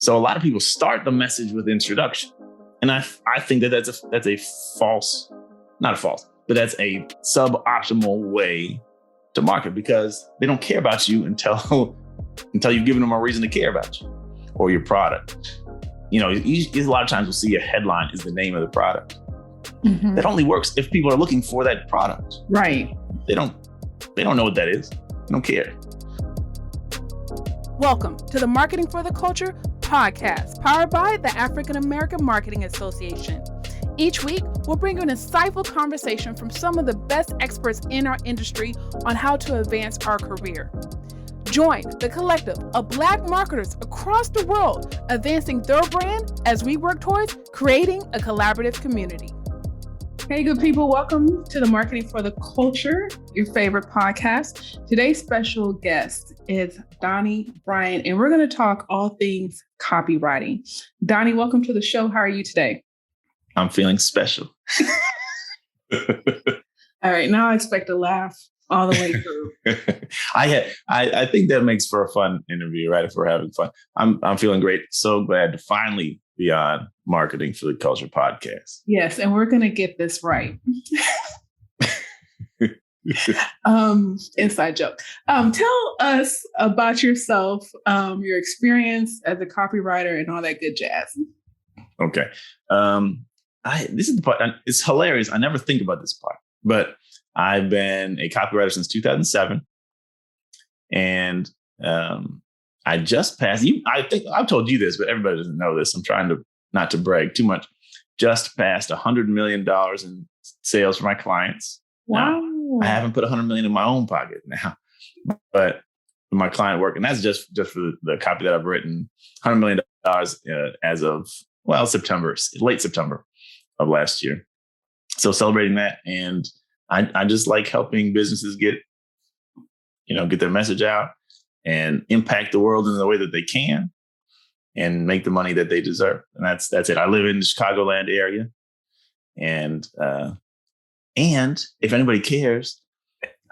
So a lot of people start the message with introduction. And I think that that's a false, not a false, but that's a suboptimal way to market, because they don't care about you until you've given them a reason to care about you or your product. You know, a lot of times we'll see a headline is the name of the product. Mm-hmm. That only works if people are looking for that product. Right. They don't know what that is. They don't care. Welcome to the Marketing for the Culture podcast, powered by the African American Marketing Association. Each week, we'll bring you an insightful conversation from some of the best experts in our industry on how to advance our career. Join the collective of Black marketers across the world advancing their brand as we work towards creating a collaborative community. Hey, good people. Welcome to the Marketing for the Culture, your favorite podcast. Today's special guest is Donnie Bryant, and we're going to talk all things copywriting. Donnie, welcome to the show. How are you today? I'm feeling special. All right. Now I expect a laugh all the way through. I think that makes for a fun interview, right? If we're having fun. I'm feeling great. So glad to finally be on Marketing for the Culture podcast. Yes, and we're going to get this right. Inside joke. Tell us about yourself, your experience as a copywriter and all that good jazz. Okay. This is the part. It's hilarious. I never think about this part, but I've been a copywriter since 2007, and I just passed. I think I've told you this, but everybody doesn't know this. I'm trying to not to brag too much. Just passed $100 million in sales for my clients. Wow! Now, I haven't put $100 million in my own pocket now, but my client work, and that's just for the copy that I've written. $100 million as of late September of last year. So celebrating that, and I just like helping businesses get their message out and impact the world in the way that they can and make the money that they deserve. And that's it. I live in the Chicagoland area. And if anybody cares,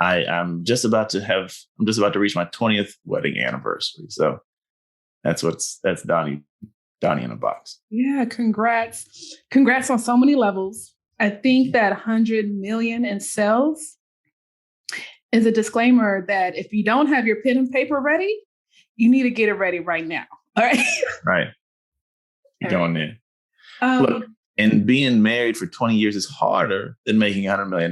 I'm just about to reach my 20th wedding anniversary. So that's Donnie in a box. Yeah. Congrats on so many levels. I think that 100 million in sales is a disclaimer that if you don't have your pen and paper ready, you need to get it ready right now. All right. Right. Going in. Look, and being married for 20 years is harder than making $100 million.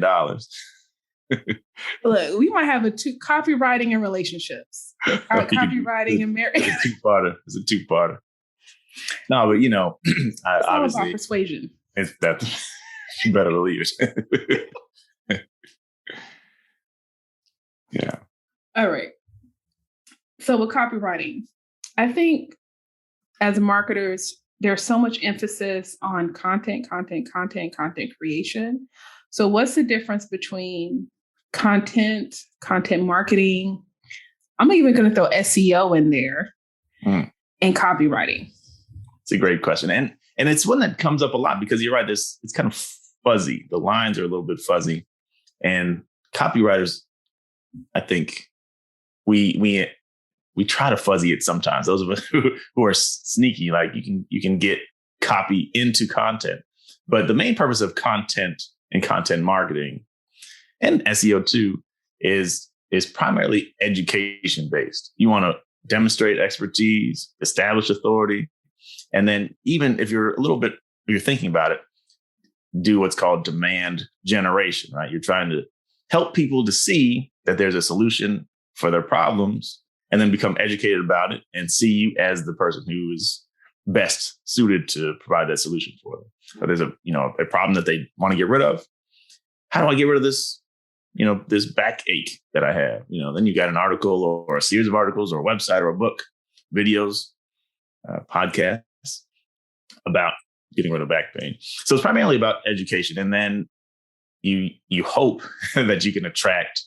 Look, we might have copywriting and relationships. Copywriting and marriage. It's a two-parter. No, but it's all obviously about persuasion. It's that. You better believe it. Yeah. All right. So with copywriting, I think as marketers, there's so much emphasis on content creation. So what's the difference between content marketing? I'm even going to throw SEO in there and copywriting. It's a great question. And it's one that comes up a lot because you're right. It's kind of fuzzy. The lines are a little bit fuzzy, and copywriters, I think we try to fuzzy it sometimes. Those of us who are sneaky, like you can get copy into content, but the main purpose of content and content marketing and SEO too is primarily education based. You want to demonstrate expertise, establish authority, and then even if you're thinking about it, do what's called demand generation, right? You're trying to help people to see that there's a solution for their problems and then become educated about it and see you as the person who is best suited to provide that solution for them. So there's a problem that they want to get rid of. How do I get rid of this, this backache that I have? Then you got an article or a series of articles or a website or a book, videos, podcasts about getting rid of back pain. So it's primarily about education. And then you hope that you can attract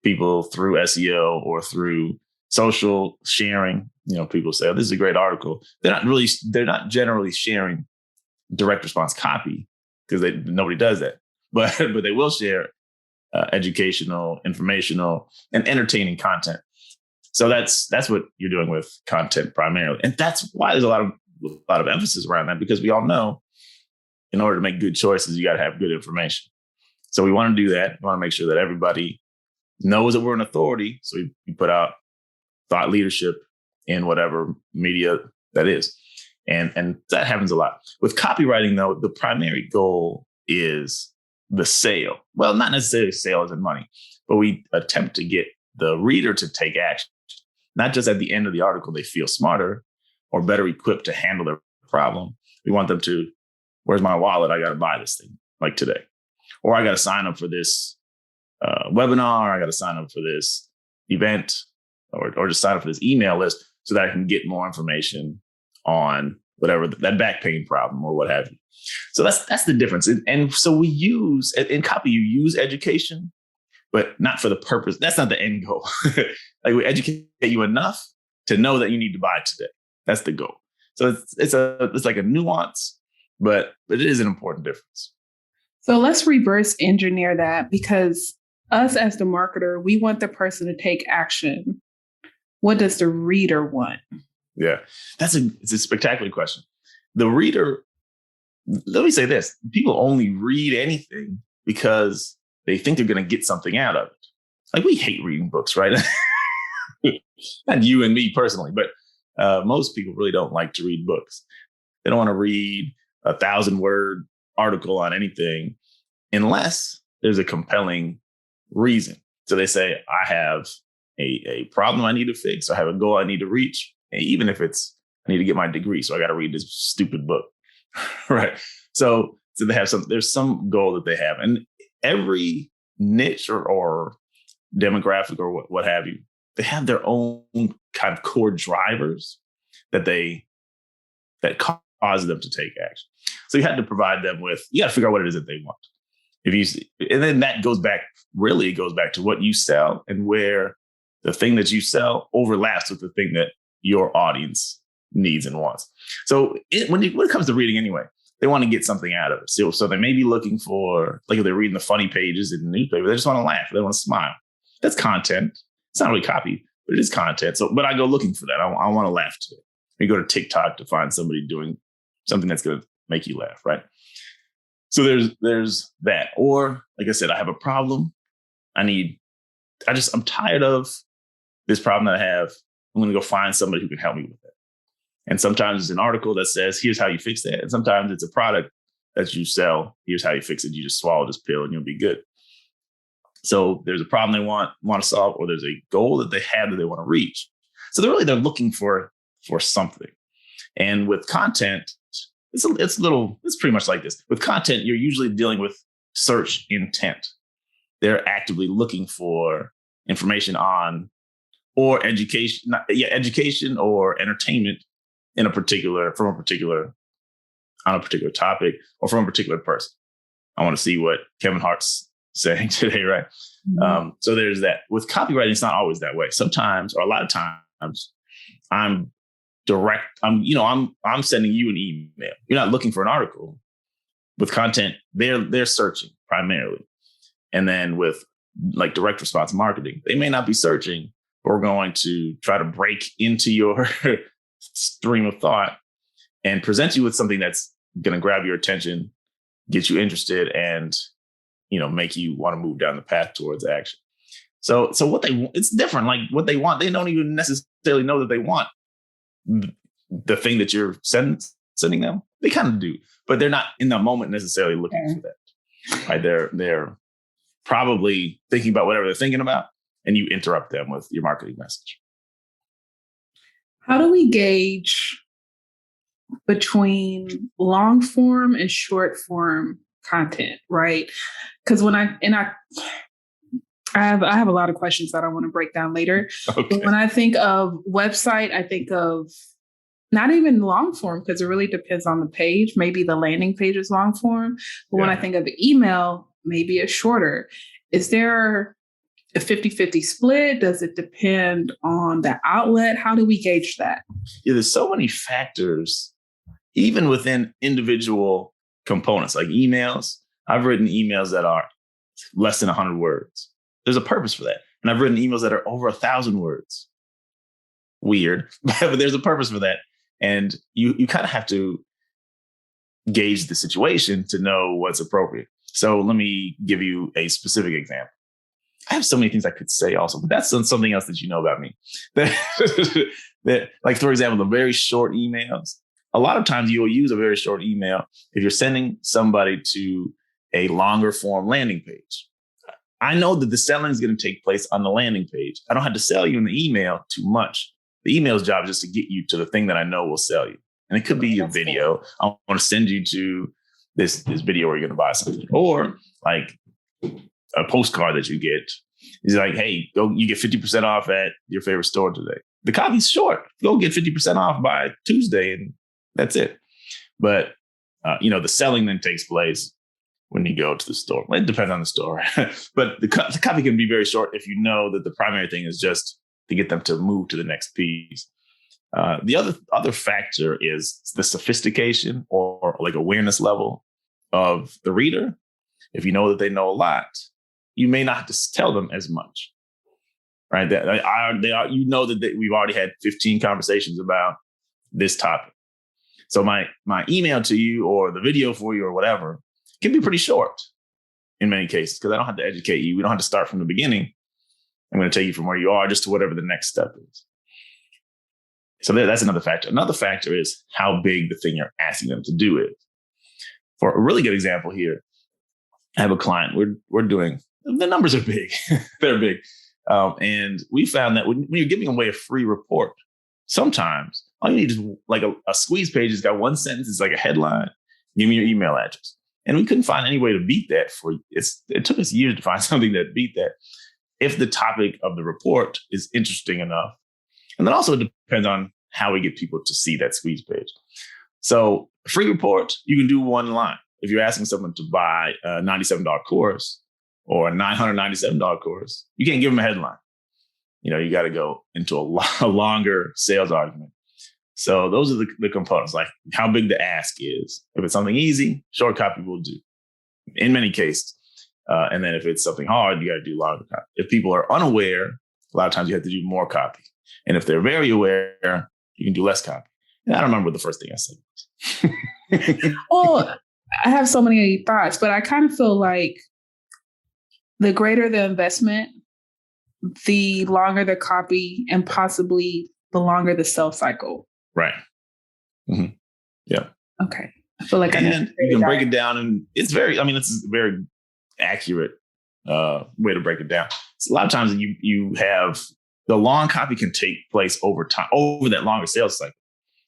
people through SEO or through social sharing. People say, oh, this is a great article. They're not generally sharing direct response copy because nobody does that. But they will share educational, informational, and entertaining content. So that's what you're doing with content primarily. And that's why there's a lot of emphasis around that, because we all know in order to make good choices, you got to have good information. So we want to do that. We want to make sure that everybody knows that we're an authority. So we put out thought leadership in whatever media that is. And that happens a lot. With copywriting, though, the primary goal is the sale. Well, not necessarily sales and money, but we attempt to get the reader to take action. Not just at the end of the article, they feel smarter or better equipped to handle their problem. We want them to, where's my wallet? I got to buy this thing like today. Or I got to sign up for this webinar. I got to sign up for this event or just sign up for this email list so that I can get more information on whatever that back pain problem or what have you. So that's the difference. And so we use, in copy, you use education, but not for the purpose. That's not the end goal. Like we educate you enough to know that you need to buy today. That's the goal. So it's like a nuance, but it is an important difference. So let's reverse engineer that, because us as the marketer, we want the person to take action. What does the reader want? Yeah, it's a spectacular question. The reader, let me say this, people only read anything because they think they're going to get something out of it. Like we hate reading books, right? Not you and me personally, but most people really don't like to read books. They don't want to read 1,000-word article on anything unless there's a compelling reason. So they say, I have a problem I need to fix. I have a goal I need to reach. And even if it's, I need to get my degree, so I got to read this stupid book, right? So they have there's some goal that they have. And every niche or demographic or what have you, they have their own kind of core drivers that cause them to take action. So you had to provide them with, you got to figure out what it is that they want. And then that goes back to what you sell and where the thing that you sell overlaps with the thing that your audience needs and wants. So when it comes to reading anyway, they want to get something out of it. So they may be looking for, like if they're reading the funny pages in the newspaper, they just want to laugh. They want to smile. That's content. It's not really copy, but it is content. So, but I go looking for that. I want to laugh today. You go to TikTok to find somebody doing something that's going to make you laugh, right? So there's that. Or like I said, I have a problem. I'm tired of this problem that I have. I'm going to go find somebody who can help me with it. And sometimes it's an article that says, here's how you fix that. And sometimes it's a product that you sell. Here's how you fix it. You just swallow this pill and you'll be good. So there's a problem they want to solve, or there's a goal that they have that they want to reach. So they're looking for something. And with content, it's pretty much like this. With content, you're usually dealing with search intent. They're actively looking for information on or education or entertainment on a particular topic or from a particular person. I want to see what Kevin Hart's saying today, right? Mm-hmm. So there's that. With copywriting, it's not always that way. Sometimes, or a lot of times, I'm direct. I'm sending you an email. You're not looking for an article. With content, they're searching primarily, and then with like direct response marketing, they may not be searching. We're going to try to break into your stream of thought and present you with something that's going to grab your attention, get you interested, and make you want to move down the path towards action. So what it's different. Like what they want, they don't even necessarily know that they want the thing that you're sending them. They kind of do, but they're not in the moment necessarily looking for that. Right? They're probably thinking about whatever they're thinking about, and you interrupt them with your marketing message. How do we gauge between long form and short form content, right? Because I have a lot of questions that I want to break down later. Okay. But when I think of website, I think of not even long form, because it really depends on the page. Maybe the landing page is long form. But when I think of email, maybe it's shorter. Is there a 50-50 split? Does it depend on the outlet? How do we gauge that? Yeah, there's so many factors, even within individual components, like emails. I've written emails that are less than 100 words. There's a purpose for that. And I've written emails that are over 1,000 words. weird, but there's a purpose for that. And you kind of have to gauge the situation to know what's appropriate. So let me give you a specific example. I have so many things I could say also, but that's something else that you know about me. That, like, for example, the very short emails. A lot of times you will use a very short email if you're sending somebody to a longer form landing page. I know that the selling is going to take place on the landing page. I don't have to sell you in the email too much. The email's job is just to get you to the thing that I know will sell you. And it could be a video. Cool. I want to send you to this video where you're going to buy something, or like a postcard that you get. It's like, hey, go, you get 50% off at your favorite store today. The copy's short. Go get 50% off by Tuesday, and that's it. But the selling then takes place when you go to the store. Well, it depends on the store, but the copy can be very short if you know that the primary thing is just to get them to move to the next piece. The other factor is the sophistication or like awareness level of the reader. If you know that they know a lot, you may not have to tell them as much, right? You know that we've already had 15 conversations about this topic. So my email to you or the video for you or whatever can be pretty short in many cases, because I don't have to educate you. We don't have to start from the beginning. I'm going to take you from where you are just to whatever the next step is. So that's another factor. Another factor is how big the thing you're asking them to do is. For a really good example here, I have a client. We're doing, the numbers are big. They're big. And we found that when you're giving away a free report, sometimes all you need is like a squeeze page. It's got one sentence. It's like a headline. Give me your email address. And we couldn't find any way to beat that. It took us years to find something that beat that, if the topic of the report is interesting enough. And then also it depends on how we get people to see that squeeze page. So a free report, you can do one line. If you're asking someone to buy a $97 course or a $997 course, you can't give them a headline. You got to go into a longer sales argument. So those are the components, like how big the ask is. If it's something easy, short copy will do in many cases. And then if it's something hard, you got to do longer copy. If people are unaware, a lot of times you have to do more copy. And if they're very aware, you can do less copy. And I don't remember what the first thing I said. Well, I have so many thoughts, but I kind of feel like the greater the investment, the longer the copy, and possibly the longer the sales cycle. Right. Mm-hmm. Yeah. Okay. I feel like you can break it down, and it's a very accurate way to break it down. So a lot of times you have the long copy can take place over time, over that longer sales cycle.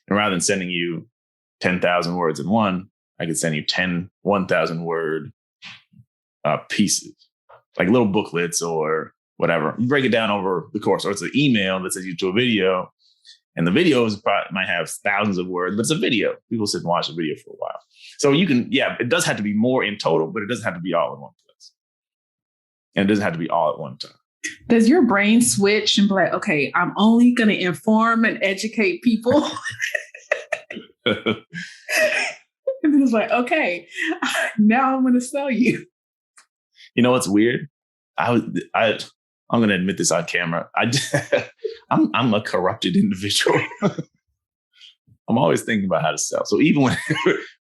And rather than sending you 10,000 words in one, I could send you 10 1,000 word pieces, like little booklets or whatever. You break it down over the course, or it's an email that sends you to a video. And the videos might have thousands of words, but it's a video. People sit and watch a video for a while. So you can, it does have to be more in total, but it doesn't have to be all in one place. And it doesn't have to be all at one time. Does your brain switch and be like, okay, I'm only going to inform and educate people? And then it's like, okay, now I'm going to sell you. You know what's weird? I'm going to admit this on camera. I'm a corrupted individual. I'm always thinking about how to sell. So even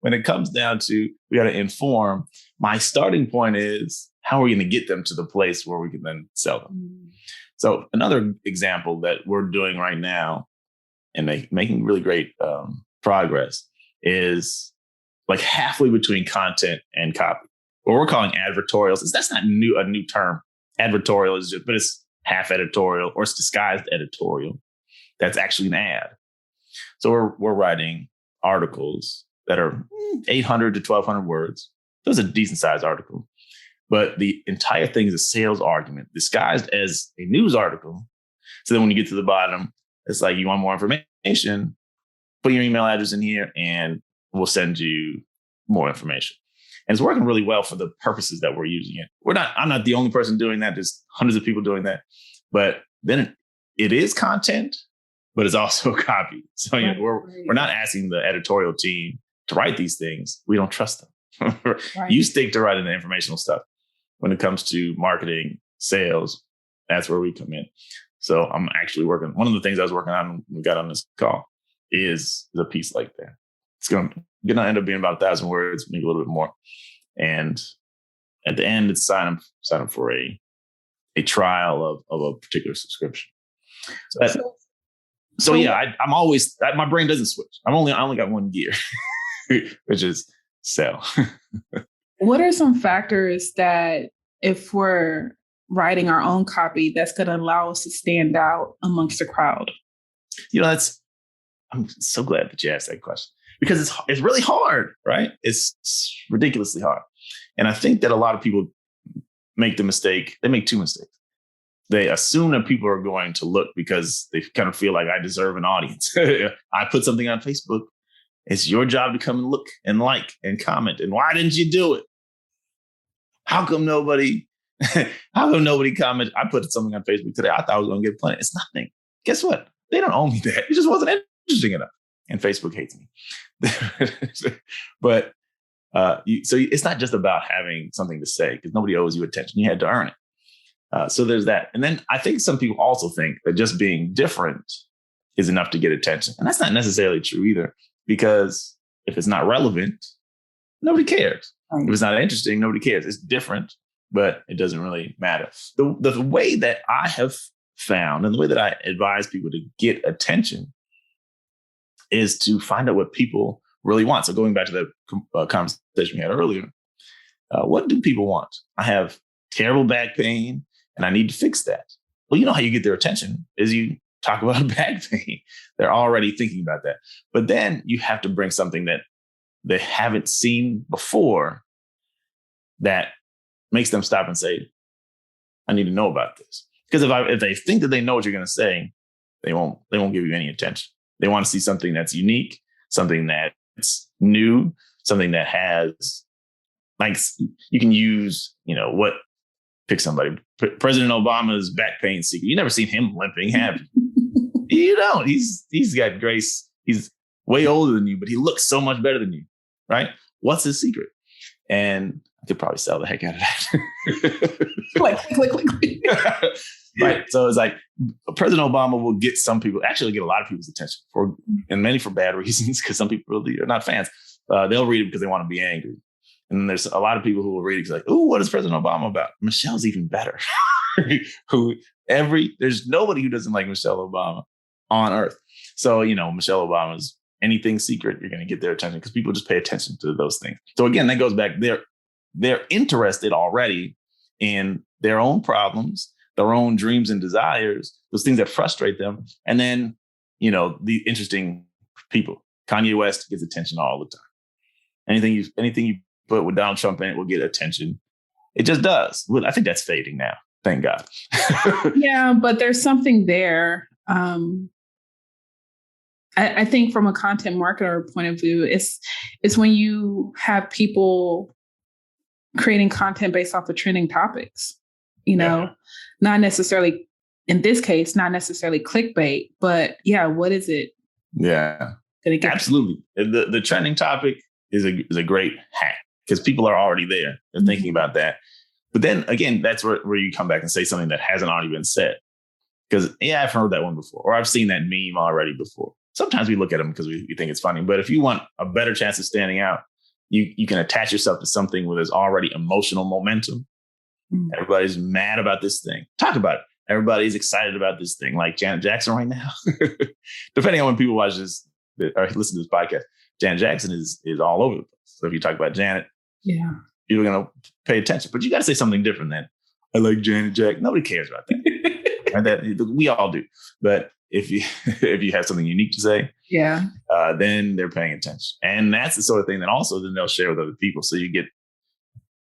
when it comes down to, we got to inform, my starting point is, how are we going to get them to the place where we can then sell them? So another example that we're doing right now and making really great progress is like halfway between content and copy. What we're calling advertorials. That's not a new term. Advertorial is but it's half editorial, or it's disguised editorial. That's actually an ad. So we're writing articles that are 800 to 1,200 words. So it's a decent sized article. But the entire thing is a sales argument disguised as a news article. So then when you get to the bottom, it's like, you want more information, put your email address in here and we'll send you more information. And it's working really well for the purposes that we're using it. I'm not the only person doing that. There's hundreds of people doing that. But then it is content, but it's also copy. So we're not asking the editorial team to write these things. We don't trust them. Right. You stick to writing the informational stuff. When it comes to marketing, sales, that's where we come in. So I'm actually working. One of the things I was working on when we got on this call is a piece like that. It's going to end up being about 1,000 words, maybe a little bit more. And at the end, it's sign up for a trial of a particular subscription. So yeah, I'm always, my brain doesn't switch. I only got one gear, which is sell. What are some factors that, if we're writing our own copy, that's going to allow us to stand out amongst the crowd? I'm so glad that you asked that question, because it's really hard, right? It's ridiculously hard. And I think that a lot of people make two mistakes. They assume that people are going to look because they kind of feel like I deserve an audience. I put something on Facebook. It's your job to come and look and like and comment. And why didn't you do it? How come nobody commented? I put something on Facebook today. I thought I was going to get plenty. It's nothing. Guess what? They don't owe me that. It just wasn't interesting enough. And Facebook hates me. But so it's not just about having something to say, because nobody owes you attention. You had to earn it. So there's that. And then I think some people also think that just being different is enough to get attention. And that's not necessarily true either, because if it's not relevant, nobody cares. If it's not interesting, nobody cares. It's different, but it doesn't really matter. The way that I have found, and the way that I advise people to get attention, is to find out what people really want. So going back to the conversation we had earlier, what do people want? I have terrible back pain and I need to fix that. Well, you know how you get their attention is you talk about back pain. They're already thinking about that. But then you have to bring something that they haven't seen before that makes them stop and say, I need to know about this. Because if they think that they know what you're going to say, they won't give you any attention. They want to see something that's unique, something that's new, something that has, like, you can use, pick somebody. President Obama's back pain secret. You never seen him limping, have you? You don't. He's got grace. He's way older than you, but he looks so much better than you, right? What's his secret? And I could probably sell the heck out of that. Click. Right. So it's like President Obama will get a lot of people's attention and many for bad reasons, because some people really are not fans. They'll read it because they want to be angry. And then there's a lot of people who will read it because like, oh, what is President Obama about? Michelle's even better. There's nobody who doesn't like Michelle Obama on earth. So, Michelle Obama's anything secret, you're going to get their attention because people just pay attention to those things. So again, that goes back. They're interested already in their own problems, their own dreams and desires, those things that frustrate them. And then, the interesting people. Kanye West gets attention all the time. Anything you put with Donald Trump in it will get attention. It just does. Well, I think that's fading now. Thank God. Yeah, but there's something there. I think from a content marketer point of view, it's when you have people creating content based off of trending topics, not necessarily, in this case, not necessarily clickbait, but yeah, what is it? Yeah, absolutely. The trending topic is a great hack because people are already there. They're thinking about that. But then again, that's where you come back and say something that hasn't already been said. Because I've heard that one before, or I've seen that meme already before. Sometimes we look at them because we think it's funny. But if you want a better chance of standing out, you can attach yourself to something where there's already emotional momentum. Mm. Everybody's mad about this thing. Talk about it. Everybody's excited about this thing, like Janet Jackson right now. Depending on when people watch this or listen to this podcast, Janet Jackson is all over the place. So if you talk about Janet, people are going to pay attention. But you got to say something different than, I like Janet Jackson. Nobody cares about that. And that we all do. But if you have something unique to say, then they're paying attention. And that's the sort of thing that also then they'll share with other people. So you get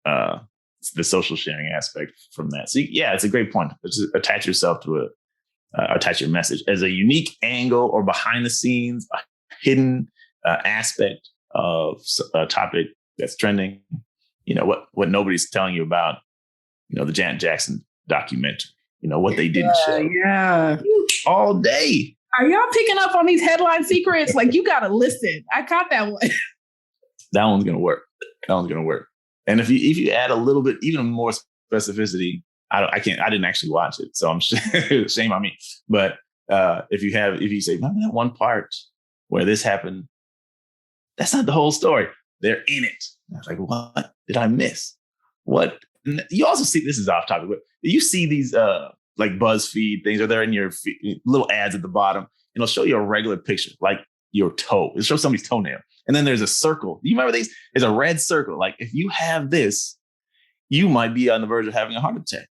the social sharing aspect from that. So it's a great point. Just attach yourself to attach your message as a unique angle or behind the scenes, a hidden aspect of a topic that's trending. What nobody's telling you about, the Janet Jackson documentary. What they didn't show. Yeah. All day. Are y'all picking up on these headline secrets? Like, you got to listen. I caught that one. That one's going to work. And if you add a little bit, even more specificity, I didn't actually watch it, so I'm shame on me. But if you say, remember that one part where this happened, that's not the whole story. They're in it. I was like, what did I miss? What? You also see, this is off topic, but you see these like BuzzFeed things, or they're in your little ads at the bottom, and it'll show you a regular picture, like your toe. It'll show somebody's toenail. And then there's a circle. You remember these? There's a red circle. Like, if you have this, you might be on the verge of having a heart attack.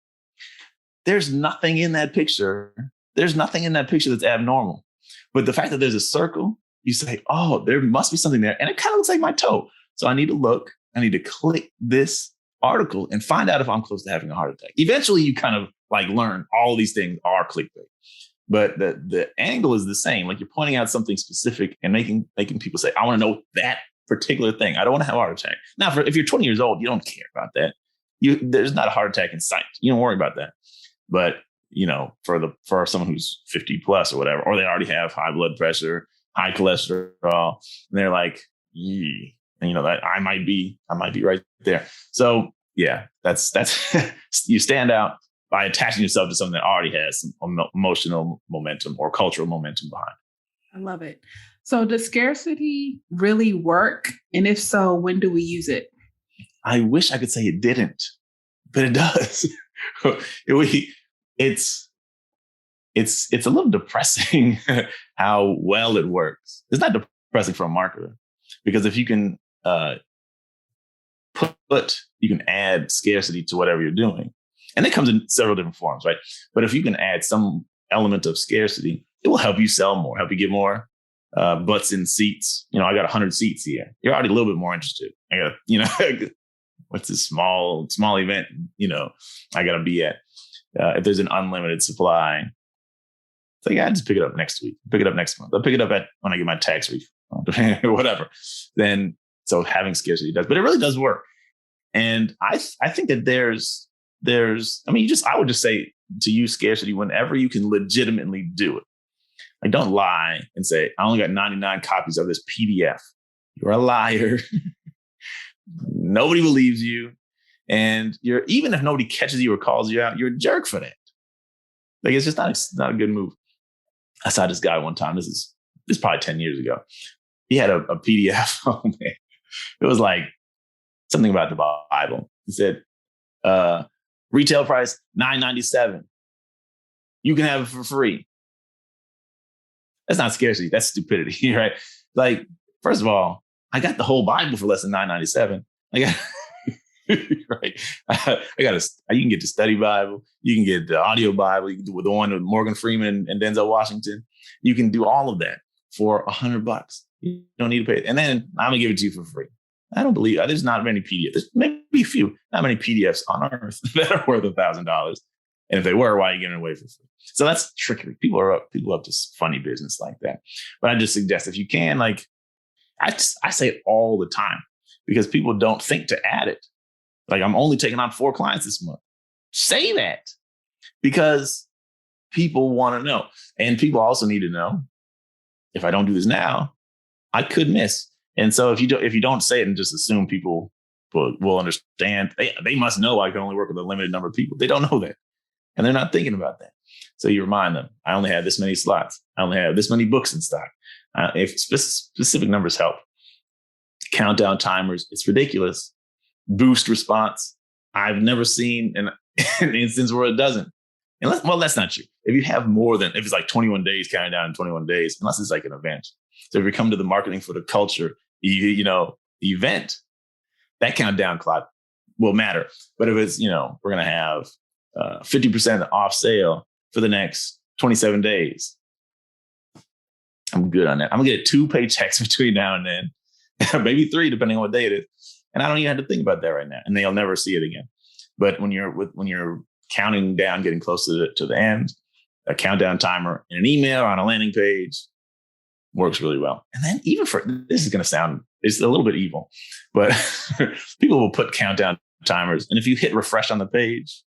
There's nothing in that picture. There's nothing in that picture that's abnormal. But the fact that there's a circle, you say, oh, there must be something there. And it kind of looks like my toe. So I need to look. I need to click this article and find out if I'm close to having a heart attack. Eventually, you kind of like learn all these things are clickbait. But the angle is the same. Like, you're pointing out something specific and making people say, I want to know that particular thing. I don't want to have a heart attack. Now, if you're 20 years old, you don't care about that. There's not a heart attack in sight. You don't worry about that. But, for someone who's 50 plus or whatever, or they already have high blood pressure, high cholesterol, and they're like, yee. And that I might be right there. So yeah, that's you stand out by attaching yourself to something that already has some emotional momentum or cultural momentum behind. I love it. So does scarcity really work? And if so, when do we use it? I wish I could say it didn't, but it does. It's a little depressing how well it works. It's not depressing for a marketer, because if you can you can add scarcity to whatever you're doing, and it comes in several different forms, right? But if you can add some element of scarcity, it will help you sell more, help you get more butts in seats. I got 100 seats here. You're already a little bit more interested. I got, what's this small event, I got to be at. If there's an unlimited supply, it's like, I just pick it up next week, pick it up next month. I'll pick it up when I get my tax refund, whatever. Then, so having scarcity does, but it really does work. And I think that I would just say to use scarcity whenever you can legitimately do it. Like, don't lie and say, I only got 99 copies of this PDF. You're a liar. Nobody believes you. And even if nobody catches you or calls you out, you're a jerk for that. Like, it's just not a good move. I saw this guy one time. This is probably 10 years ago. He had a PDF. Oh man. It was like something about the Bible. It said, retail price $9.97. You can have it for free. That's not scarcity. That's stupidity, right? Like, first of all, I got the whole Bible for less than $9.97. Right. You can get the study Bible. You can get the audio Bible. You can do the one with Morgan Freeman and Denzel Washington. You can do all of that for $100. You don't need to pay it. And then I'm going to give it to you for free. I don't believe there's not many PDFs. There's maybe a few, not many PDFs on earth that are worth $1,000. And if they were, why are you giving it away for free? So that's trickery. People are up to funny business like that. But I just suggest, if you can, like, I say it all the time, because people don't think to add it. Like, I'm only taking on 4 clients this month. Say that, because people want to know. And people also need to know, if I don't do this now, I could miss. And so if you don't say it and just assume people will understand, they must know I can only work with a limited number of people. They don't know that. And they're not thinking about that. So you remind them, I only have this many slots. I only have this many books in stock. If specific numbers help. Countdown timers, it's ridiculous. Boost response. I've never seen an instance where it doesn't. Well, that's not true. If you have if it's like 21 days, counting down in 21 days, unless it's like an event. So if you come to the marketing for the culture, event, that countdown clock will matter. But if it's, we're going to have 50% off sale for the next 27 days, I'm good on that. I'm going to get 2 paychecks between now and then, maybe 3, depending on what day it is. And I don't even have to think about that right now. And they'll never see it again. But when you're counting down, getting close to the end, a countdown timer in an email or on a landing page works really well. And then this is going to sound, it's a little bit evil, but people will put countdown timers. And if you hit refresh on the page,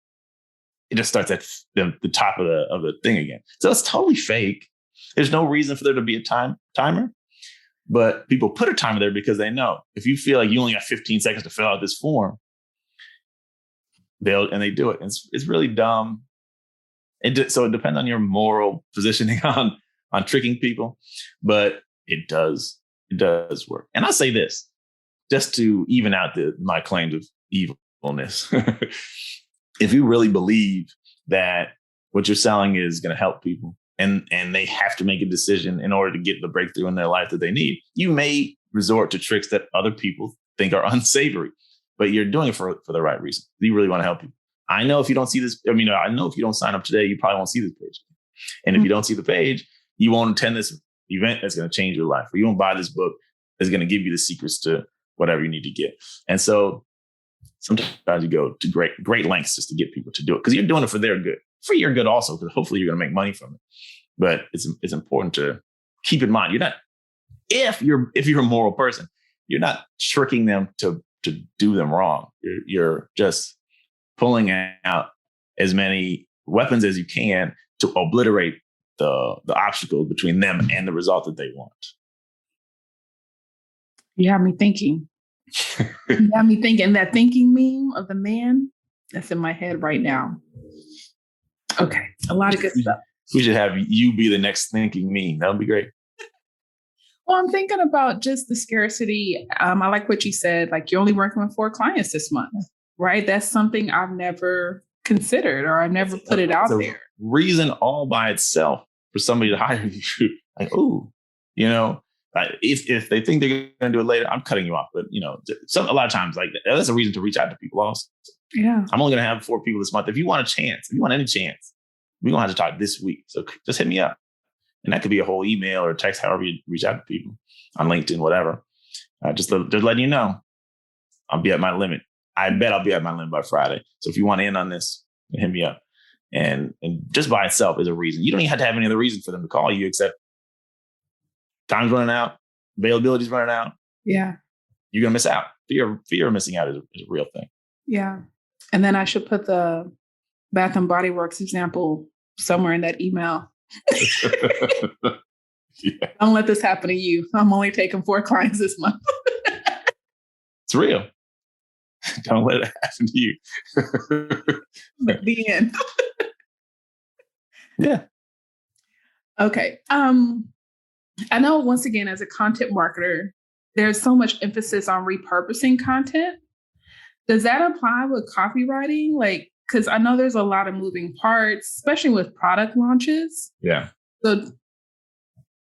it just starts at the top of the thing again. So it's totally fake. There's no reason for there to be a timer. But people put a timer there because they know if you feel like you only got 15 seconds to fill out this form, they do it. It's really dumb. So it depends on your moral positioning on tricking people, but it does work. And I'll say this, just to even out my claims of evilness. If you really believe that what you're selling is going to help people and they have to make a decision in order to get the breakthrough in their life that they need, you may resort to tricks that other people think are unsavory, but you're doing it for the right reason. You really want to help people. I know if you don't see this, I know if you don't sign up today, you probably won't see this page. And if you don't see the page, you won't attend this event that's going to change your life, or you won't buy this book that's going to give you the secrets to whatever you need to get. And so sometimes you go to great lengths just to get people to do it, because you're doing it for their good, for your good also, because hopefully you're going to make money from it. But it's important to keep in mind, you're not, if you're a moral person, you're not tricking them to do them wrong. You're just pulling out as many weapons as you can to obliterate the obstacles between them and the result that they want. You have me thinking. You have me thinking. That thinking meme of the man that's in my head right now. Okay, a lot of good stuff. We should have you be the next thinking meme. That would be great. Well, I'm thinking about just the scarcity. I like what you said. Like, you're only working with 4 clients this month, right? That's something I've never considered, or I never put it out there. Reason all by itself for somebody to hire you. Like, if they think they're going to do it later, I'm cutting you off. But a lot of times, like, that's a reason to reach out to people also. Yeah, I'm only going to have 4 people this month. If you want a chance, if you want any chance, we're going to have to talk this week. So just hit me up. And that could be a whole email or text, however you reach out to people on LinkedIn, whatever. Just letting you know, I'll be at my limit. I bet I'll be at my limit by Friday. So if you want in on this, hit me up. And just by itself is a reason. You don't even have to have any other reason for them to call you, except time's running out, availability's running out. Yeah. You're going to miss out. Fear of missing out is a real thing. Yeah. And then I should put the Bath and Body Works example somewhere in that email. Yeah. Don't let this happen to you. I'm only taking 4 clients this month. It's real. Don't let it happen to you. The end. Yeah. Okay. I know, once again, as a content marketer, there's so much emphasis on repurposing content. Does that apply with copywriting? Like, because I know there's a lot of moving parts, especially with product launches. Yeah. So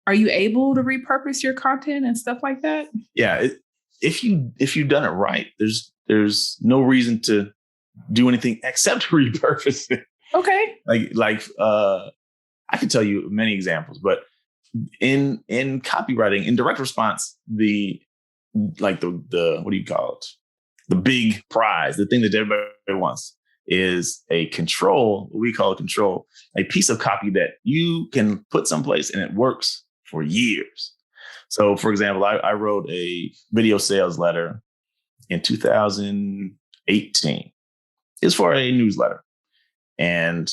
are you able to repurpose your content and stuff like that? Yeah. If you've done it right, there's no reason to do anything except repurpose it. Okay. Like I could tell you many examples, but in copywriting, in direct response, the what do you call it? The big prize, the thing that everybody wants, is a control, what we call a control, a piece of copy that you can put someplace and it works for years. So, for example, I wrote a video sales letter in 2018. It was for a newsletter. And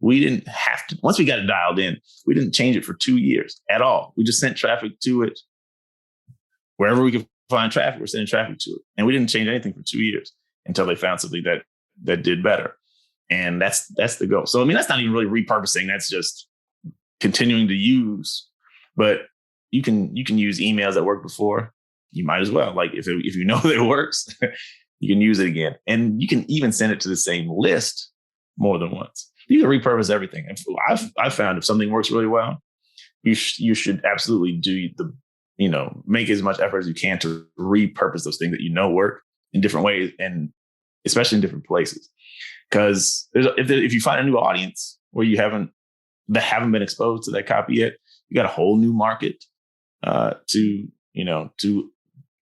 we didn't have to, once we got it dialed in, we didn't change it for 2 years at all. We just sent traffic to it. Wherever we could find traffic, we're sending traffic to it. And we didn't change anything for 2 years until they found something that did better. And that's the goal. So, I mean, that's not even really repurposing. That's just continuing to use. But you can use emails that worked before. You might as well. Like, if you know that it works, you can use it again. And you can even send it to the same list more than once. You can repurpose everything. And I've found if something works really well, you should absolutely do make as much effort as you can to repurpose those things that work in different ways, and especially in different places. Because if you find a new audience where haven't been exposed to that copy yet, you got a whole new market to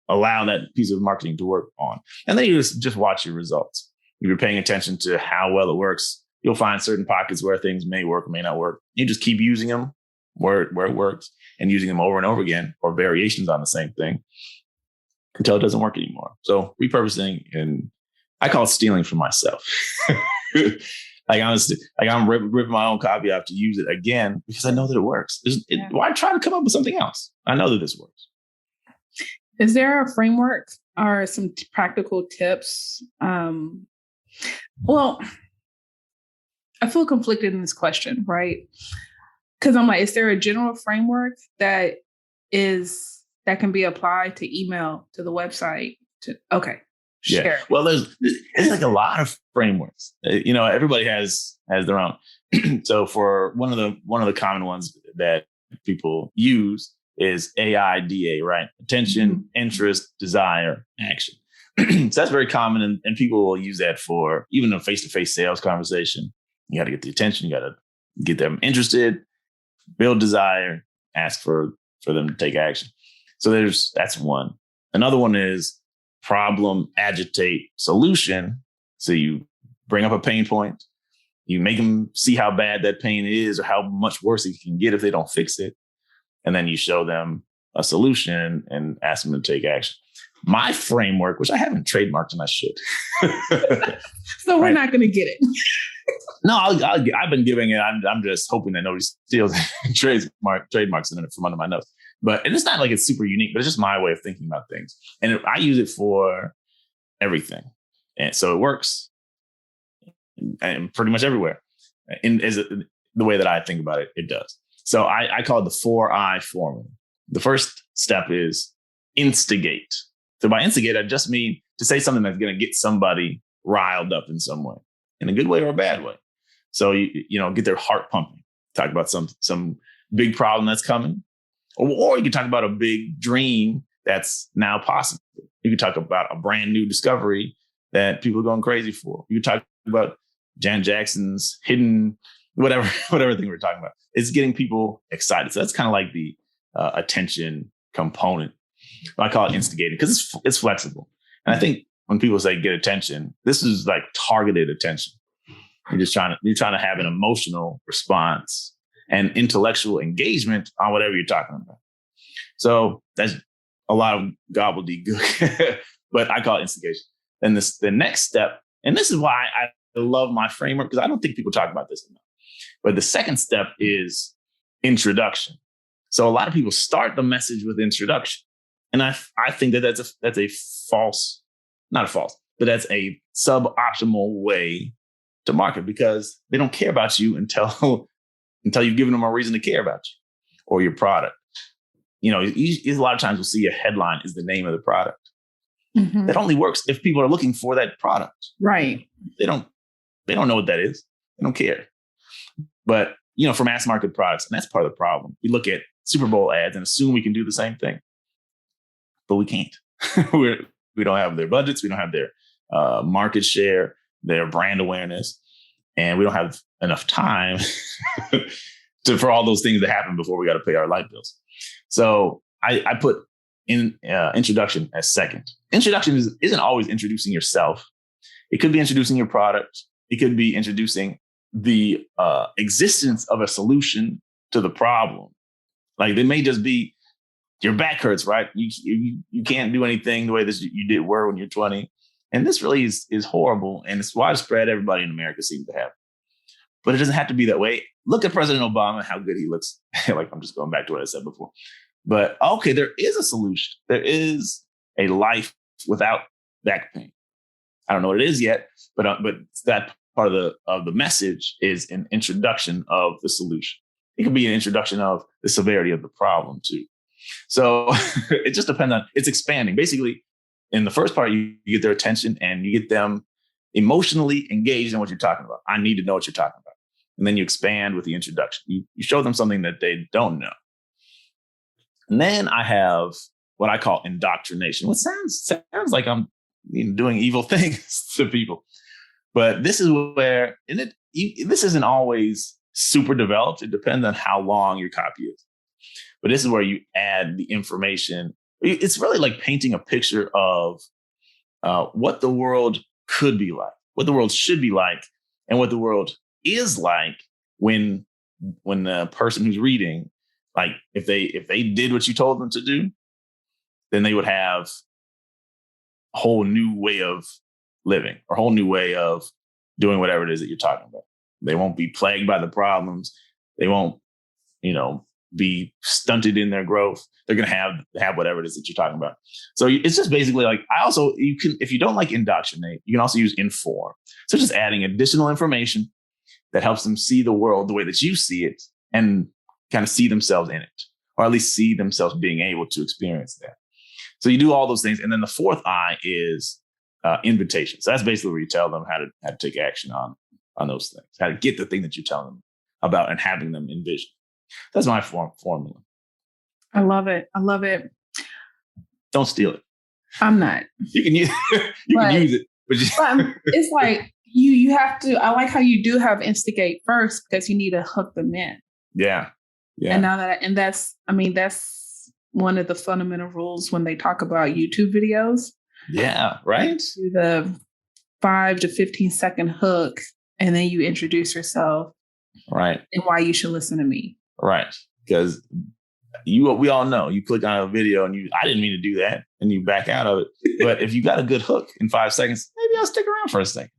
allow that piece of marketing to work on. And then you just watch your results. If you're paying attention to how well it works, you'll find certain pockets where things may work or may not work. You just keep using them where it works and using them over and over again, or variations on the same thing, until it doesn't work anymore. So repurposing, and I call it stealing from myself. Like, honestly, like, I'm ripping my own copy off to use it again because I know that it works. Why try to come up with something else? I know that this works. Is there a framework or some practical tips Well, I feel conflicted in this question, right? Because I'm like, is there a general framework that can be applied to email, to the website? Okay, share. Yeah. Well, there's like a lot of frameworks. Everybody has their own. So for one of the common ones that people use is AIDA, right? Attention, interest, desire, action. So that's very common, and people will use that for even a face-to-face sales conversation. You got to get the attention, you got to get them interested, build desire, ask for them to take action. So that's one. Another one is problem, agitate, solution. So you bring up a pain point, you make them see how bad that pain is or how much worse it can get if they don't fix it. And then you show them a solution and ask them to take action. My framework, which I haven't trademarked and I should. So we're not going to get it. No, I've been giving it. I'm just hoping that nobody steals trademarks in it from under my nose. And it's not like it's super unique, but it's just my way of thinking about things. And I use it for everything. And so it works and pretty much everywhere. The way that I think about it, it does. So I call it the 4I formula. The first step is instigate. So by instigate, I just mean to say something that's going to get somebody riled up in some way, in a good way or a bad way. So, get their heart pumping. Talk about some big problem that's coming. Or you can talk about a big dream that's now possible. You can talk about a brand new discovery that people are going crazy for. You can talk about Janet Jackson's hidden, whatever thing we're talking about. It's getting people excited. So that's kind of like the attention component. I call it instigating because it's flexible. And I think when people say get attention, this is like targeted attention. You're trying to have an emotional response and intellectual engagement on whatever you're talking about. So that's a lot of gobbledygook, but I call it instigation. And the next step, and this is why I love my framework, because I don't think people talk about this enough. But the second step is introduction. So a lot of people start the message with introduction. And I think that's a false, not a false, but that's a suboptimal way to market, because they don't care about you until you've given them a reason to care about you or your product. A lot of times we'll see a headline is the name of the product. Mm-hmm. That only works if people are looking for that product. Right. They don't know what that is. They don't care. But, for mass market products, and that's part of the problem. We look at Super Bowl ads and assume we can do the same thing, but we can't. We don't have their budgets. We don't have their market share, their brand awareness, and we don't have enough time for all those things to happen before we got to pay our light bills. So I put in introduction as second. Introduction isn't always introducing yourself. It could be introducing your product. It could be introducing the existence of a solution to the problem. Like they may just be your back hurts, right? You can't do anything the way that you did when you're 20. And this really is horrible. And it's widespread. Everybody in America seems to have it. But it doesn't have to be that way. Look at President Obama, how good he looks. Like, I'm just going back to what I said before. But okay, there is a solution. There is a life without back pain. I don't know what it is yet, but that part of the message is an introduction of the solution. It could be an introduction of the severity of the problem too. So it just depends on, it's expanding. Basically, in the first part, you get their attention and you get them emotionally engaged in what you're talking about. I need to know what you're talking about. And then you expand with the introduction. You show them something that they don't know. And then I have what I call indoctrination, which sounds like I'm doing evil things to people. But this is where, this isn't always super developed. It depends on how long your copy is. But this is where you add the information. It's really like painting a picture of what the world could be like, what the world should be like, and what the world is like when the person who's reading, like if they did what you told them to do, then they would have a whole new way of living or a whole new way of doing whatever it is that you're talking about. They won't be plagued by the problems. They won't, be stunted in their growth. They're going to have whatever it is that you're talking about. So it's just basically like, you can, if you don't like indoctrinate, you can also use inform. So just adding additional information that helps them see the world the way that you see it and kind of see themselves in it, or at least see themselves being able to experience that. So you do all those things. And then the fourth I is invitation. So that's basically where you tell them how to take action on those things, how to get the thing that you're telling them about and having them envision. That's my formula. I love it. I love it. Don't steal it. I'm not. You can use it, but it's like you have to. I like how you do have instigate first because you need to hook them in. Yeah. And that's one of the fundamental rules when they talk about YouTube videos. Yeah. Right. Do the 5 to 15 second hook, and then you introduce yourself. Right. And why you should listen to me. Right. Because we all know you click on a video and I didn't mean to do that, and you back out of it. But if you got a good hook in 5 seconds, maybe I'll stick around for a second,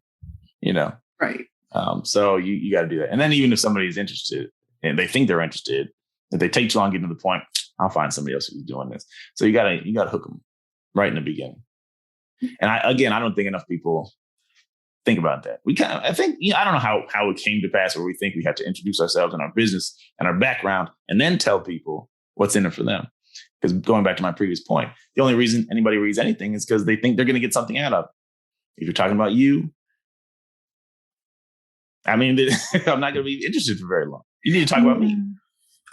Right. So you got to do that. And then even if somebody's interested and they think they're interested, if they take too long getting to the point, I'll find somebody else who's doing this. So you got to hook them right in the beginning. And I don't think enough people think about that. I don't know how it came to pass where we think we have to introduce ourselves and our business and our background and then tell people what's in it for them. Because going back to my previous point, the only reason anybody reads anything is because they think they're going to get something out of it. If you're talking about you, I'm not going to be interested for very long. You need to talk about me.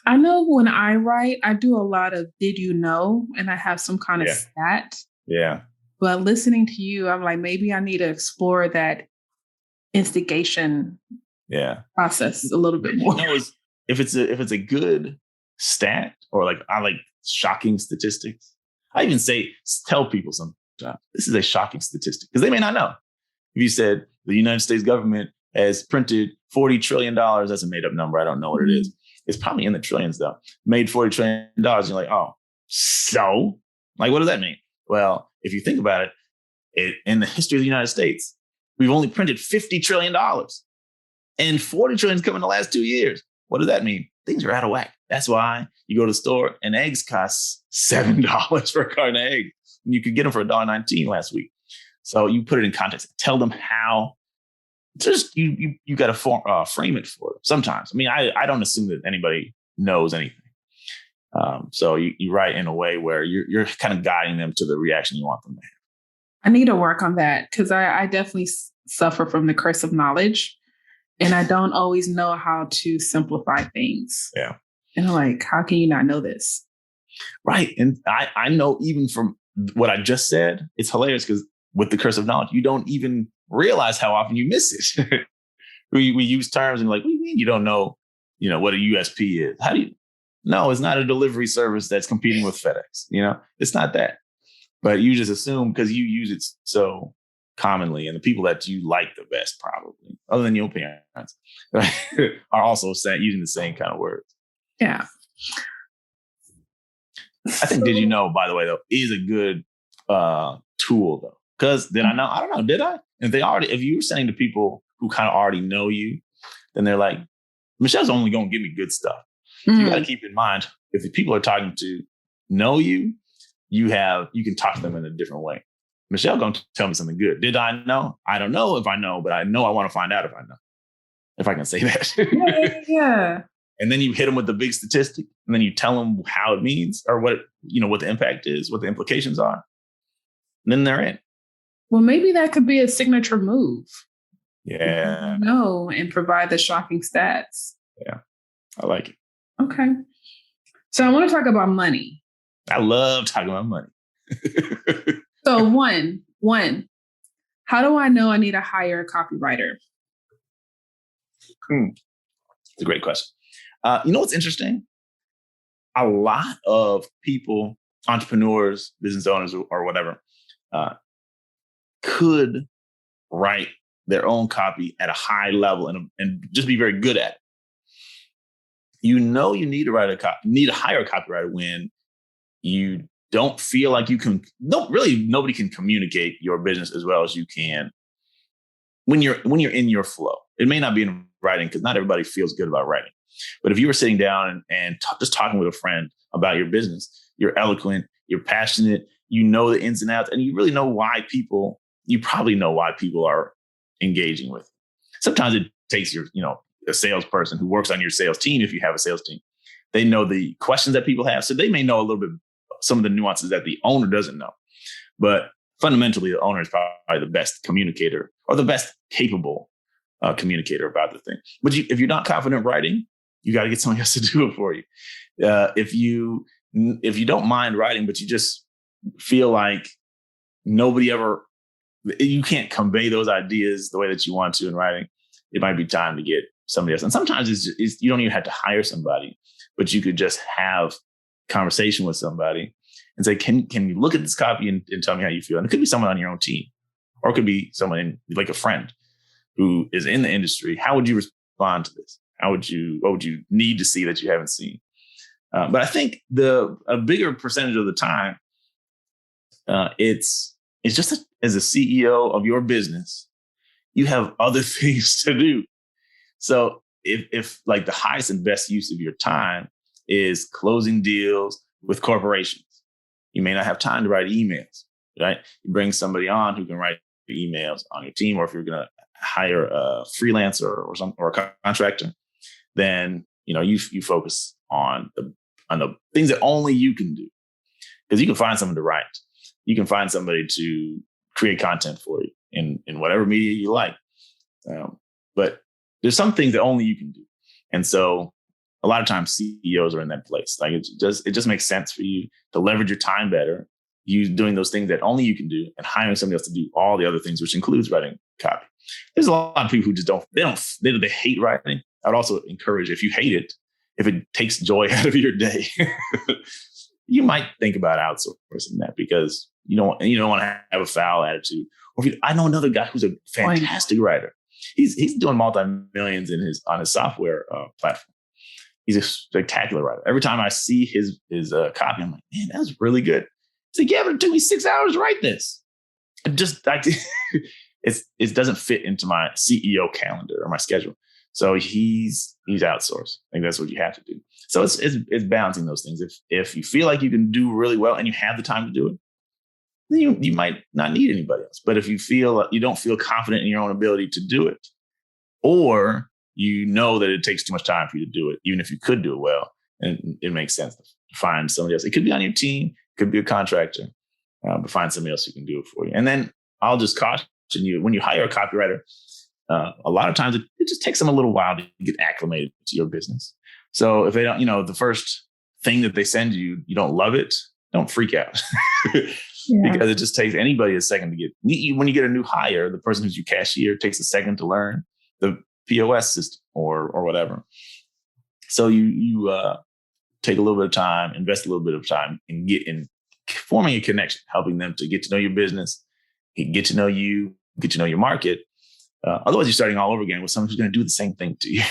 I know when I write, I do a lot of did you know? And I have some kind of stat. Yeah. But listening to you, I'm like, maybe I need to explore that instigation process a little bit more. If it's a good stat, or like I like shocking statistics, I even tell people sometimes this is a shocking statistic because they may not know. If you said the United States government has printed $40 trillion, that's a made up number. I don't know what it is. It's probably in the trillions though. Made $40 trillion. You're like, oh, so like, what does that mean? Well, if you think about it, in the history of the United States, we've only printed $50 trillion, and $40 trillion come in the last 2 years. What does that mean? Things are out of whack. That's why you go to the store and eggs cost $7 for a carton of eggs. And you could get them for $1.19 last week. So you put it in context. Tell them how. Just you got to frame it for them. Sometimes, I don't assume that anybody knows anything. So you write in a way where you're kind of guiding them to the reaction you want them to have. I need to work on that because I definitely suffer from the curse of knowledge, and I don't always know how to simplify things. Yeah. And I'm like, how can you not know this? Right. And I know even from what I just said, it's hilarious because with the curse of knowledge, you don't even realize how often you miss it. we use terms and like, what do you mean you don't know, what a USP is? How do you? No, it's not a delivery service that's competing with FedEx. It's not that. But you just assume because you use it so commonly, and the people that you like the best, probably, other than your parents, are also using the same kind of words. Yeah. I think Did You Know, by the way, though, is a good tool, though. Because did I know? I don't know. Did I? If you were sending to people who kind of already know you, then they're like, Michelle's only going to give me good stuff. So you got to keep in mind, if the people are talking to know you, you can talk to them in a different way. Michelle going to tell me something good. Did I know? I don't know if I know, but I know I want to find out if I know. If I can say that. Yeah. And then you hit them with the big statistic, and then you tell them how it means or what the impact is, what the implications are. And then they're in. Well, maybe that could be a signature move. Yeah. No, and provide the shocking stats. Yeah. I like it. Okay. So I want to talk about money. I love talking about money. So one, how do I know I need to hire a copywriter? It's a great question. What's interesting? A lot of people, entrepreneurs, business owners, or whatever, could write their own copy at a high level and just be very good at it. You need to need to hire a copywriter when you don't feel like you can. Nobody can communicate your business as well as you can when you're in your flow. It may not be in writing because not everybody feels good about writing. But if you were sitting down and just talking with a friend about your business, you're eloquent, you're passionate, you know the ins and outs, and you really know why you probably know why people are engaging with. Sometimes it takes a salesperson who works on your sales team, if you have a sales team. They know the questions that people have. So they may know a little bit, some of the nuances that the owner doesn't know. But fundamentally, the owner is probably the best communicator or the best capable communicator about the thing. But if you're not confident writing, you got to get somebody else to do it for you. If you don't mind writing, but you just feel like you can't convey those ideas the way that you want to in writing, it might be time to get somebody else. And sometimes you don't even have to hire somebody, but you could just have conversation with somebody and say, can you look at this copy and tell me how you feel? And it could be someone on your own team, or it could be someone like a friend who is in the industry. How would you respond to this? What would you need to see that you haven't seen? But I think a bigger percentage of the time, it's just as a CEO of your business, you have other things to do. So if like the highest and best use of your time is closing deals with corporations, you may not have time to write emails, right? You bring somebody on who can write emails on your team, or if you're going to hire a freelancer or a contractor, then you focus on the things that only you can do, because you can find someone to write, you can find somebody to create content for you in whatever media you like, but there's some things that only you can do, and so a lot of times CEOs are in that place. Like it just makes sense for you to leverage your time better, you doing those things that only you can do, and hiring somebody else to do all the other things, which includes writing copy. There's a lot of people who just they hate writing. I would also encourage, if you hate it, if it takes joy out of your day, you might think about outsourcing that, because you don't want to have a foul attitude. Or I know another guy who's a fantastic writer. He's doing multi-millions on his software platform. He's a spectacular writer. Every time I see his copy, I'm like, man, that was really good. He's like, yeah, but it took me 6 hours to write this. It doesn't fit into my CEO calendar or my schedule. So he's outsourced. I think that's what you have to do. So it's balancing those things. If you feel like you can do really well and you have the time to do it, then you might not need anybody else. But if you feel you don't feel confident in your own ability to do it, or you know that it takes too much time for you to do it, even if you could do it well, and it makes sense to find somebody else. It could be on your team, it could be a contractor, but find somebody else who can do it for you. And then I'll just caution you, when you hire a copywriter, a lot of times it just takes them a little while to get acclimated to your business. So if they don't, the first thing that they send you, you don't love it, don't freak out. Because it just takes anybody a second to get, when you get a new hire, the person who's your cashier takes a second to learn the POS system or whatever. So you take a little bit of time, invest a little bit of time in forming a connection, helping them to get to know your business, get to know you, get to know your market. Otherwise, you're starting all over again with someone who's going to do the same thing to you.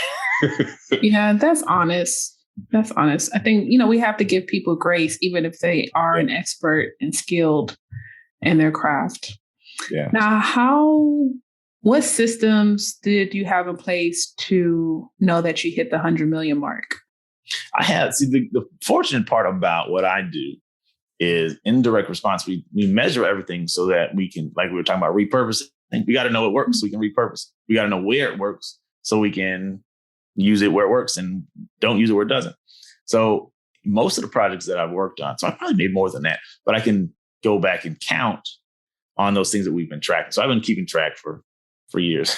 Yeah, that's honest. That's honest. I think, we have to give people grace, even if they are an expert and skilled in their craft. Yeah. Now, what systems did you have in place to know that you hit the 100 million mark? I had, the fortunate part about what I do is in direct response, we measure everything so that we can, like we were talking about repurposing, we got to know it works so we can repurpose. We got to know where it works so we can use it where it works and don't use it where it doesn't. So most of the projects that I've worked on, so I probably made more than that, but I can go back and count on those things that we've been tracking. So I've been keeping track for years.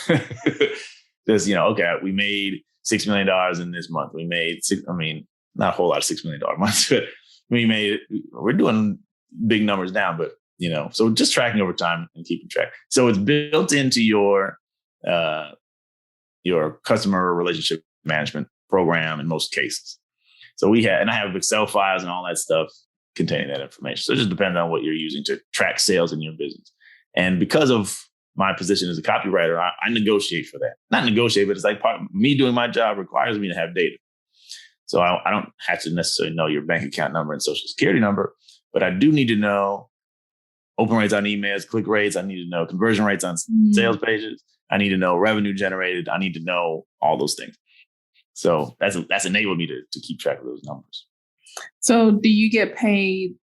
Just, okay, we made $6 million in this month. We made not a whole lot of $6 million months, but we're doing big numbers now, but so just tracking over time and keeping track. So it's built into your customer relationship management program in most cases. So I have Excel files and all that stuff containing that information. So it just depends on what you're using to track sales in your business. And because of my position as a copywriter, I negotiate for that. Not negotiate, but it's like part of me doing my job requires me to have data. So I don't have to necessarily know your bank account number and social security number, but I do need to know open rates on emails, click rates. I need to know conversion rates on sales pages. I need to know revenue generated. I need to know all those things. So that's enabled me to keep track of those numbers. So do you get paid,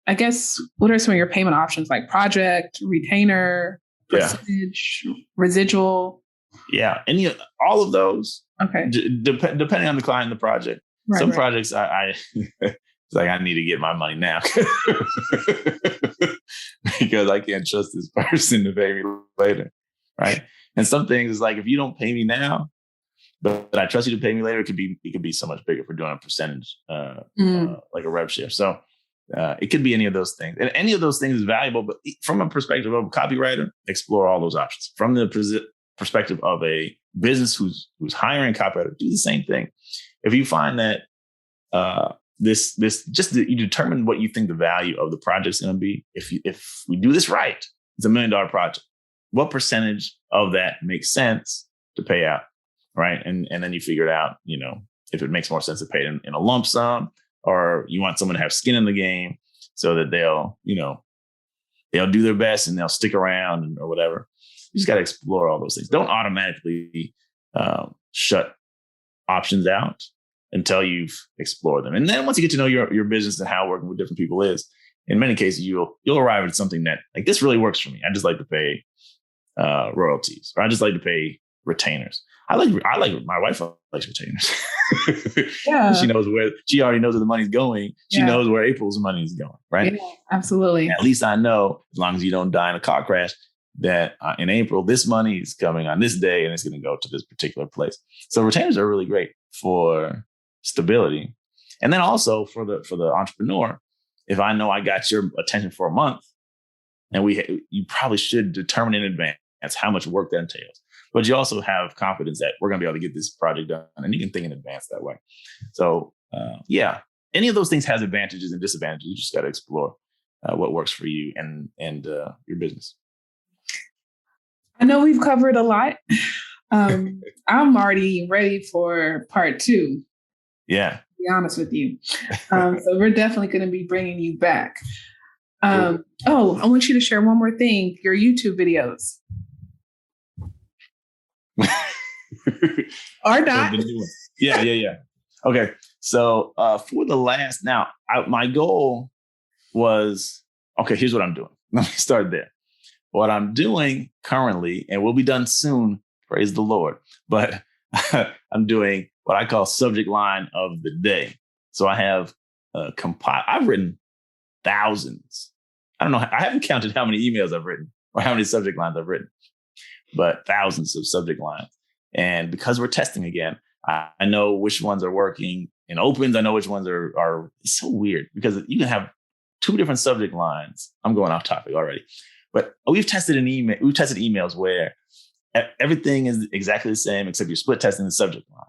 I guess, what are some of your payment options, like project, retainer, percentage, residual? Yeah, all of those. Okay. Depending on the client and the project. Right, some projects I it's like I need to get my money now because I can't trust this person to pay me later, right? And some things is like, if you don't pay me now, but I trust you to pay me later, it could be so much bigger for doing a percentage, like a rev share. So it could be any of those things, and any of those things is valuable. But from a perspective of a copywriter, explore all those options. From the perspective of a business who's hiring a copywriter, do the same thing. If you find that you determine what you think the value of the project is going to be. If we do this right, it's $1 million project. What percentage of that makes sense to pay out, right? And then you figure it out. If it makes more sense to pay in a lump sum, or you want someone to have skin in the game so that they'll do their best and they'll stick around or whatever. You just got to explore all those things. Don't automatically shut options out until you've explored them. And then once you get to know your business and how working with different people is, in many cases, you'll arrive at something that, like, this really works for me. I just like to pay royalties, or I just like to pay retainers. I like my wife likes retainers. Yeah. She already knows where the money's going. She knows where April's money is going, right? Yeah, absolutely. And at least I know, as long as you don't die in a car crash, that in April, this money is coming on this day and it's going to go to this particular place. So retainers are really great for stability. And then also for the entrepreneur, if I know I got your attention for a month, and you probably should determine in advance how much work that entails. But you also have confidence that we're going to be able to get this project done, and you can think in advance that way. So any of those things has advantages and disadvantages. You just got to explore what works for you and your business. I know we've covered a lot. I'm already ready for part 2. Yeah. To be honest with you. So we're definitely going to be bringing you back. I want you to share one more thing, your YouTube videos. Or not. Yeah. Okay. So for the last, my goal was, here's what I'm doing. Let me start there. What I'm doing currently, and will be done soon, praise the Lord, but I'm doing what I call subject line of the day. So I have I've written thousands. I don't know. I haven't counted how many emails I've written or how many subject lines I've written, but thousands of subject lines. And because we're testing again, I know which ones are working in opens. I know which ones are. It's so weird because you can have 2 different subject lines. I'm going off topic already, but we've tested emails where everything is exactly the same except you're split testing the subject line.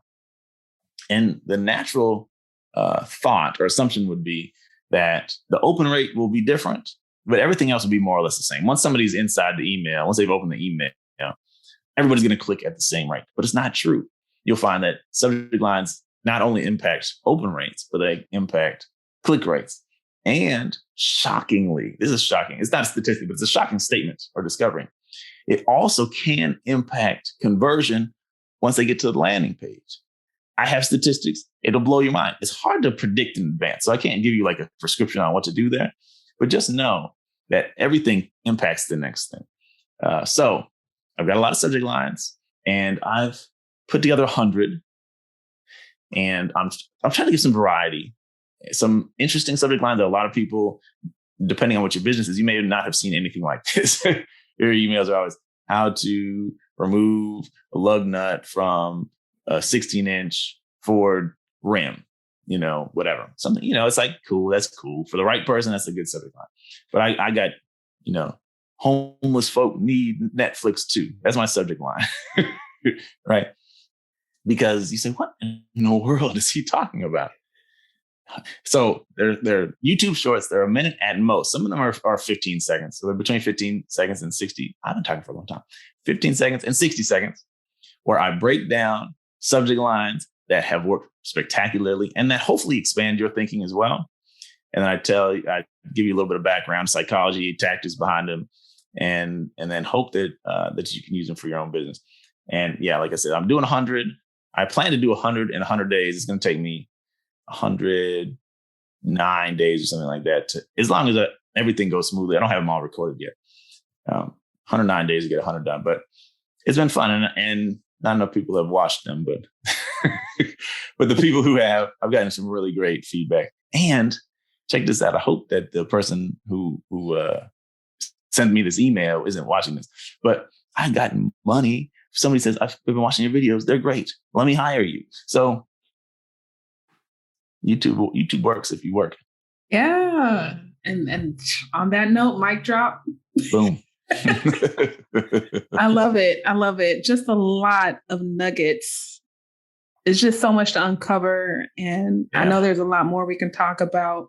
And the natural thought or assumption would be that the open rate will be different, but everything else will be more or less the same. Once somebody's inside the email, once they've opened the email, everybody's going to click at the same rate. But it's not true. You'll find that subject lines not only impact open rates, but they impact click rates. And shockingly, this is shocking. It's not a statistic, but it's a shocking statement or discovery. It also can impact conversion once they get to the landing page. I have statistics. It'll blow your mind. It's hard to predict in advance. So I can't give you like a prescription on what to do there, but just know that everything impacts the next thing. So I've got a lot of subject lines, and I've put together 100, and I'm trying to give some variety, some interesting subject lines that a lot of people, depending on what your business is, you may not have seen anything like this. Your emails are always how to remove a lug nut from a 16-inch Ford rim, whatever. Something, it's like, cool. That's cool. For the right person, that's a good subject line. But I got, homeless folk need Netflix too. That's my subject line, right? Because you say, what in the world is he talking about? So they're YouTube shorts. They're a minute at most. Some of them are 15 seconds. So they're between 15 seconds and 60. I've been talking for a long time. 15 seconds and 60 seconds, where I break down subject lines that have worked spectacularly and that hopefully expand your thinking as well. And then I give you a little bit of background, psychology, tactics behind them, and then hope that you can use them for your own business. And yeah, like I said, I'm doing 100. I plan to do 100 in 100 days. It's going to take me 109 days or something like that. As long as everything goes smoothly. I don't have them all recorded yet. 109 days to get 100 done, but it's been fun. And not enough people have watched them, but but the people who have, I've gotten some really great feedback. And check this out. I hope that the person who sent me this email isn't watching this, but I've gotten money. Somebody says, I've been watching your videos. They're great. Let me hire you. So YouTube works if you work. Yeah. And on that note, mic drop. Boom. I love it. I love it. Just a lot of nuggets. It's just so much to uncover. And I know there's a lot more we can talk about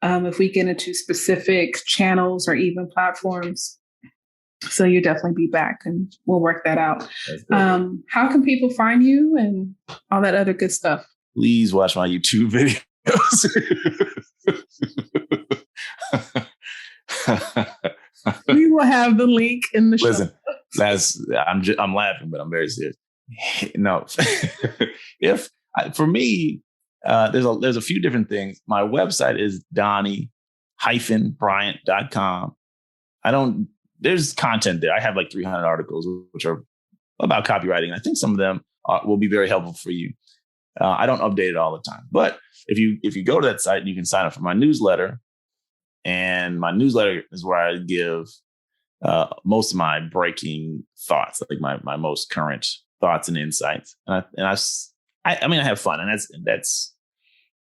if we get into specific channels or even platforms. So you'll definitely be back and we'll work that out. How can people find you and all that other good stuff? Please watch my YouTube videos. We will have the link in the show. Listen, I'm laughing, but I'm very serious. No, for me, there's a few different things. My website is Donnie-Bryant.com. There's content there. I have like 300 articles, which are about copywriting. I think some of them will be very helpful for you. I don't update it all the time, but if you go to that site, you can sign up for my newsletter. And my newsletter is where I give most of my breaking thoughts, like my most current thoughts and insights. And I have fun, and that's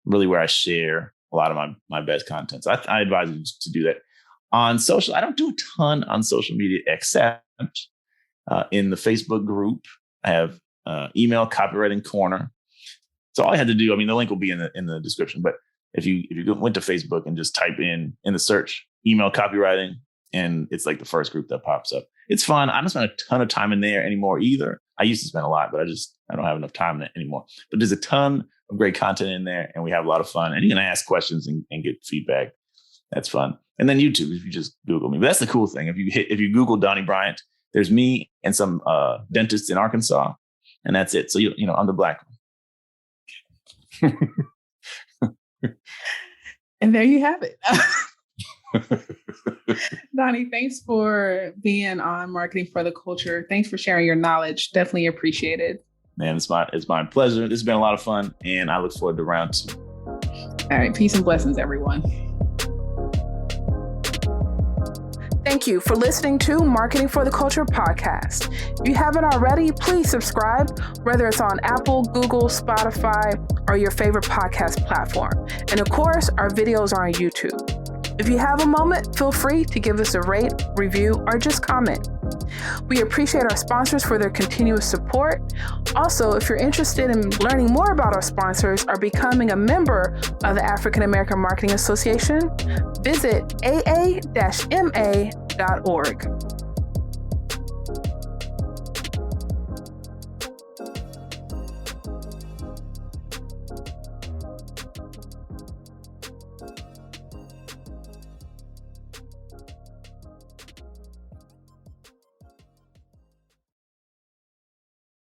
really where I share a lot of my best content. So I advise you to do that. On social, I don't do a ton on social media except in the Facebook group. I have email copywriting corner. So all I had to do, the link will be in the description, but if you went to Facebook and just type in the search email copywriting, and it's like the first group that pops up. It's fun. I don't spend a ton of time in there anymore either. I used to spend a lot, but I don't have enough time in it anymore. But there's a ton of great content in there, and we have a lot of fun. And you can ask questions and get feedback. That's fun. And then YouTube, if you just Google me. But that's the cool thing. If you Google Donnie Bryant, there's me and some dentists in Arkansas, and that's it. So I'm the black one. And there you have it. Donnie, thanks for being on Marketing for the Culture. Thanks for sharing your knowledge. Definitely appreciate it. Man, it's my pleasure. This has been a lot of fun, and I look forward to round 2. All right. Peace and blessings, everyone. Thank you for listening to Marketing for the Culture podcast. If you haven't already, please subscribe, whether it's on Apple, Google, Spotify, or your favorite podcast platform. And of course, our videos are on YouTube. If you have a moment, feel free to give us a rate, review, or just comment. We appreciate our sponsors for their continuous support. Also, if you're interested in learning more about our sponsors or becoming a member of the African American Marketing Association, visit aa-ma.org.